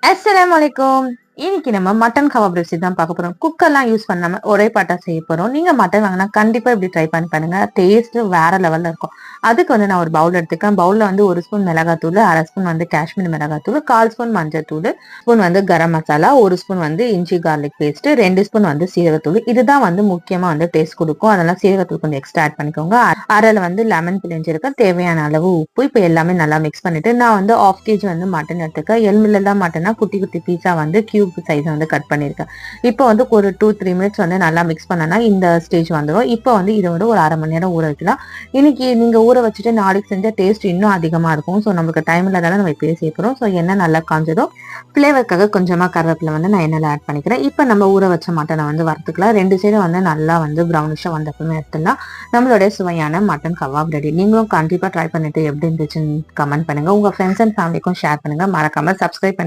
அஸ்ஸலாமுஅலைக்கும். இன்னைக்கு நம்ம mutton kebab recipe தான் பார்க்க போறோம். குக்கர்லாம் யூஸ் பண்ணாம ஒரே பாட்டா செய்ய போறோம். நீங்க மட்டன் வாங்கினா கண்டிப்பா இப்படி ட்ரை பண்ணி பாருங்க. டேஸ்ட் வேற லெவல்ல இருக்கும். அதுக்கு வந்து நான் ஒரு பவுல் எடுத்துக்கேன். பவுல்ல வந்து 1 ஸ்பூன் மிளகாத்தூள், 1/2 ஸ்பூன் வந்து காஷ்மீர் மிளகாத்தூள், 1/4 ஸ்பூன் மஞ்சள்தூள், ஸ்பூன் வந்து கரம் மசாலா, 1 ஸ்பூன் வந்து இஞ்சி கார்லிக் பேஸ்ட், 2 ஸ்பூன் வந்து சீரகத்தூள். இதுதான் வந்து முக்கியமா வந்து டேஸ்ட் கொடுக்கும். அதெல்லாம் சீரகத்தூள் கொஞ்சம் எக்ஸ்ட்ரா ஆட் பண்ணிக்கோங்க. அரைல வந்து லெமன் பிழிஞ்சிருக்கேன். தேவையான அளவு உப்பு. இப்போ எல்லாமே நல்லா மிக்ஸ் பண்ணிட்டு நான் வந்து 1/2 kg வந்து மட்டன் எடுத்துக்கேன். எலும்புல மட்டனா குட்டி குட்டி பீஸா வந்து கியூப் சைஸ் வந்து கட் பண்ணிருக்கேன். இப்போ வந்து ஒரு 2-3 மினிட்ஸ் வந்து நல்லா மிக்ஸ் பண்ணனா இந்த ஸ்டேஜ் வந்துடும். இப்போ வந்து இதை வந்து ஒரு 1/2 மணி நேரம் ஊற வைக்கலாம். இன்னைக்கு நீங்க ஊற வச்சுட்டு நாளைக்கு செஞ்ச டேஸ்ட் இன்னும் அதிகமா இருக்கும். ஸோ நமக்கு டைம் இல்லாதால நம்ம இப்பயே சேர்க்கிறோம். ஸோ எண்ணெய் நல்லா காஞ்சதும் ஃபிளேவருக்காக கொஞ்சமா கருவேப்பிலை வந்து நான் எண்ணெயில ஆட் பண்ணிக்கிறேன். இப்போ நம்ம ஊற வச்ச மட்டனை வந்து வறுத்துக்கலாம். 2 சைடும் வந்து நல்லா வந்து ப்ரௌனிஷா வந்தப்பமே எடுத்துடலாம். நம்மளுடைய சுவையான மட்டன் கபாப் ரெடி. நீங்களும் கண்டிப்பா ட்ரை பண்ணிட்டு எப்படி இருந்துச்சுன்னு கமெண்ட் பண்ணுங்க. உங்க ஃப்ரெண்ட்ஸ் அண்ட் ஃபேமிலிக்கும் ஷேர் பண்ணுங்க. மறக்காம சப்ஸ்கிரைப் பண்ணி